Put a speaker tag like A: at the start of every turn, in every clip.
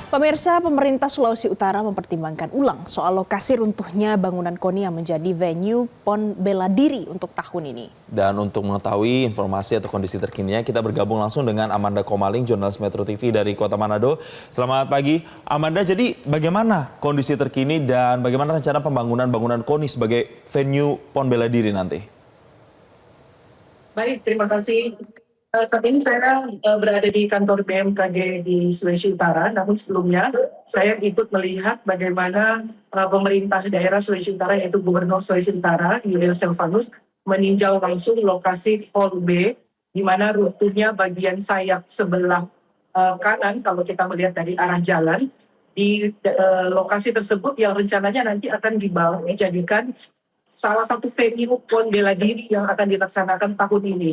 A: Pemirsa, pemerintah Sulawesi Utara mempertimbangkan ulang soal lokasi runtuhnya bangunan KONI yang menjadi venue PON Bela Diri untuk tahun ini.
B: Dan untuk mengetahui informasi atau kondisi terkininya, kita bergabung langsung dengan Amanda Komaling, jurnalis Metro TV dari Kota Manado. Selamat pagi, Amanda. Jadi bagaimana kondisi terkini dan bagaimana rencana pembangunan bangunan KONI sebagai venue PON Bela Diri nanti?
C: Baik, terima kasih. Saat ini saya berada di kantor BMKG di Sulawesi Utara, namun sebelumnya saya ikut melihat bagaimana pemerintah daerah Sulawesi Utara, yaitu Gubernur Sulawesi Utara, Julius Silvanus, meninjau langsung lokasi Hall B, di mana runtuhnya bagian sayap sebelah kanan, kalau kita melihat dari arah jalan, di lokasi tersebut yang rencananya nanti akan dijadikan salah satu venue PON Bela Diri yang akan dilaksanakan tahun ini.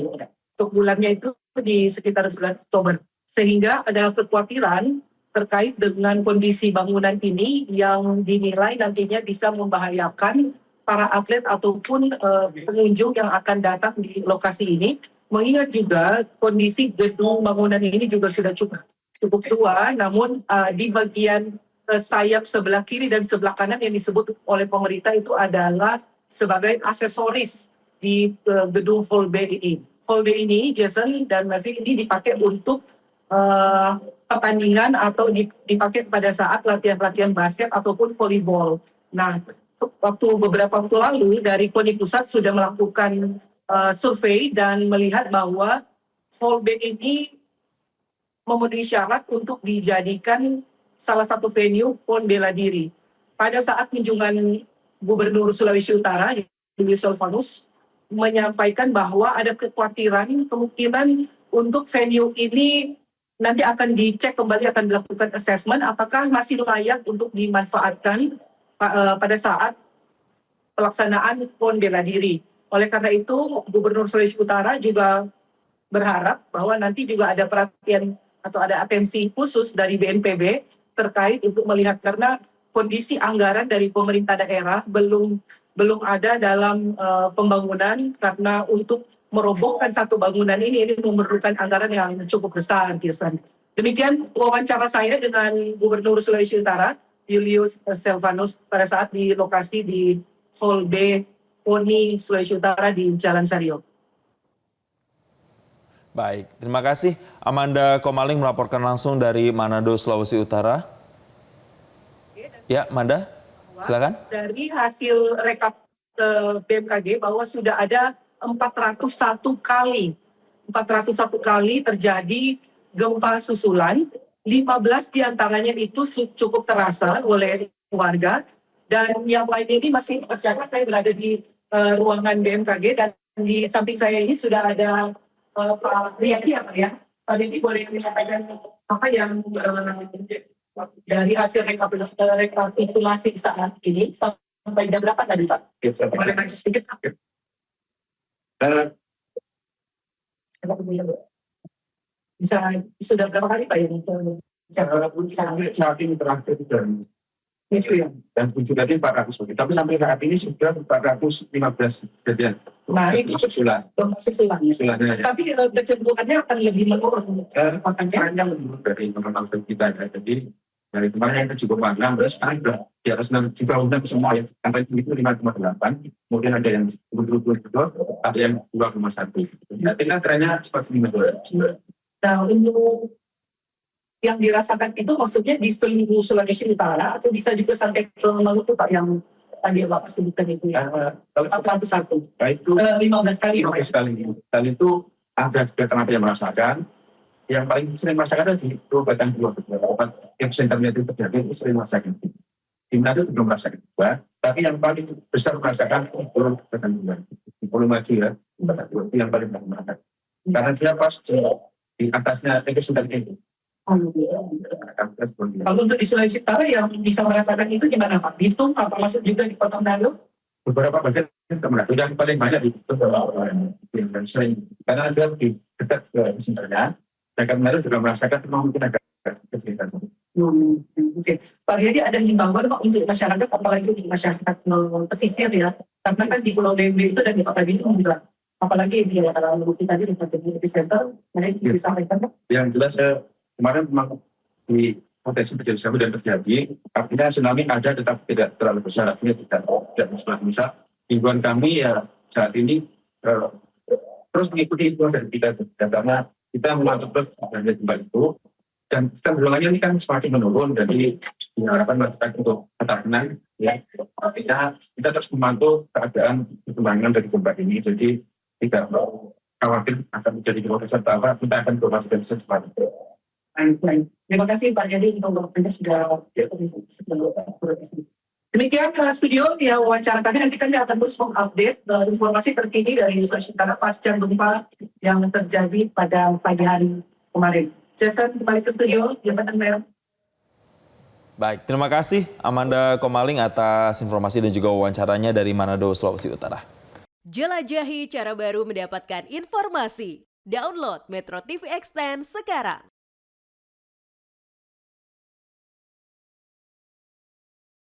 C: Untuk bulannya itu di sekitar bulan Oktober. Sehingga ada kekhawatiran terkait dengan kondisi bangunan ini yang dinilai nantinya bisa membahayakan para atlet ataupun pengunjung yang akan datang di lokasi ini. Mengingat juga kondisi gedung bangunan ini juga sudah cukup tua, namun di bagian sayap sebelah kiri dan sebelah kanan yang disebut oleh pemerintah itu adalah sebagai aksesoris di gedung Hall B ini. Hall B ini, Jason dan Melvin, ini dipakai untuk pertandingan atau dipakai pada saat latihan-latihan basket ataupun volleyball. Nah, beberapa waktu lalu dari KONI Pusat sudah melakukan survei dan melihat bahwa Hall B ini memenuhi syarat untuk dijadikan salah satu venue PON Bela Diri. Pada saat kunjungan Gubernur Sulawesi Utara, Julius Silvanus, menyampaikan bahwa ada kekhawatiran kemungkinan untuk venue ini nanti akan dicek kembali, akan dilakukan assessment apakah masih layak untuk dimanfaatkan pada saat pelaksanaan PON Bela Diri. Oleh karena itu, Gubernur Sulawesi Utara juga berharap bahwa nanti juga ada perhatian atau ada atensi khusus dari BNPB terkait untuk melihat, karena kondisi anggaran dari pemerintah daerah belum ada dalam pembangunan, karena untuk merobohkan satu bangunan ini memerlukan anggaran yang cukup besar. Demikian wawancara saya dengan Gubernur Sulawesi Utara, Julius Silvanus, pada saat di lokasi di Hall B KONI Sulawesi Utara di Jalan Sario.
B: Baik, terima kasih Amanda Komaling melaporkan langsung dari Manado, Sulawesi Utara. Ya, Amanda, silakan.
C: Dari hasil rekap BMKG bahwa sudah ada 401 kali terjadi gempa susulan, 15 diantaranya itu cukup terasa oleh warga, dan yang lain ini masih tercatat. Saya berada di ruangan BMKG dan di samping saya ini sudah ada Pak Riyadi, ya. Pak Riyadi boleh menyampaikan apa yang dari hasil rekapitulasi saat ini sampai jam berapa tadi, Pak? Boleh maju sedikit, Pak? Bisa sudah berapa kali, Pak, yang
D: saat ini terakhir dan 7 ya, dan 7 tadi 400 begitu. Tapi sampai saat ini sudah 415 kejadian.
C: Nah, itu
D: susulan.
C: Tapi kecenderungannya akan lebih menurun.
D: Makanya menurun dari normal kita ya. Jadi dari kemarin yang 7,6, sekarang sudah di atas 6 juta semua ya. Sampai itu 5,8. Kemudian ada yang 22, ada yang 2,1. Jadi kan trennya seperti ini.
C: Nah, untuk yang dirasakan itu maksudnya di seluruh Sulawesi Utara atau bisa juga sampai ke Maluku, Pak, yang tadi Bapak sebutkan itu ya? 401.
D: Itu
C: 15 kali.
D: 15 kali. Dan itu ada kenapa yang merasakan. Yang paling sering merasakan adalah di Kabupaten Goa. Epicenternya itu terjadi, itu sering merasakan. Di Manado belum merasakan juga. Tapi yang paling besar merasakan itu Kabupaten Goa. Di Pulau Maju ya, itu yang paling merasakan. Karena dia pas di atasnya epicenternya itu.
C: Kalau untuk di Sulawesi Utara yang bisa merasakan itu gimana, Pak? Bitung apa masuk juga di Kota Manado?
D: Beberapa bagian Manado yang paling banyak di yang sering, karena dia lebih dekat ke epicenternya. Dan Manado juga merasakan mungkin agak kesulitan.
C: Oke. Pak Riyadi, ada himbauan, Pak, untuk masyarakat, apalagi untuk masyarakat pesisir ya, karena kan di Pulau Dembe itu dan di Kota Bitung juga, apalagi di Maluku tadi di epicenter, mana itu disampaikan, Pak?
D: Yang jelas kemarin memang di potensi terjadi tsunami dan terjadi, artinya tsunami ada tetapi tidak terlalu besar, artinya tidak besar. Himbauan kami ya saat ini terus mengikuti itu dari kita, karena kita memantau terus adanya gempa itu, dan cenderungannya ini kan semakin menurun, jadi diharapkan masyarakat untuk tetap tenang, ya. Artinya kita terus memantau keadaan perkembangan dari gempa ini, jadi tidak perlu khawatir akan menjadi gempa besar, kita akan informasikan secepatnya.
C: Baik. Terima kasih Pak Jadi untuk Anda sudah demikian ke studio ya wawancara kami. Nanti kami akan terus mengupdate informasi terkini dari Sulawesi Utara pasca gempa yang terjadi pada pagi hari kemarin. Jason kembali ke studio, jabatan Mel.
B: Baik, terima kasih Amanda Komaling atas informasi dan juga wawancaranya dari Manado, Sulawesi Utara.
E: Jelajahi cara baru mendapatkan informasi. Download Metro TV Extend sekarang.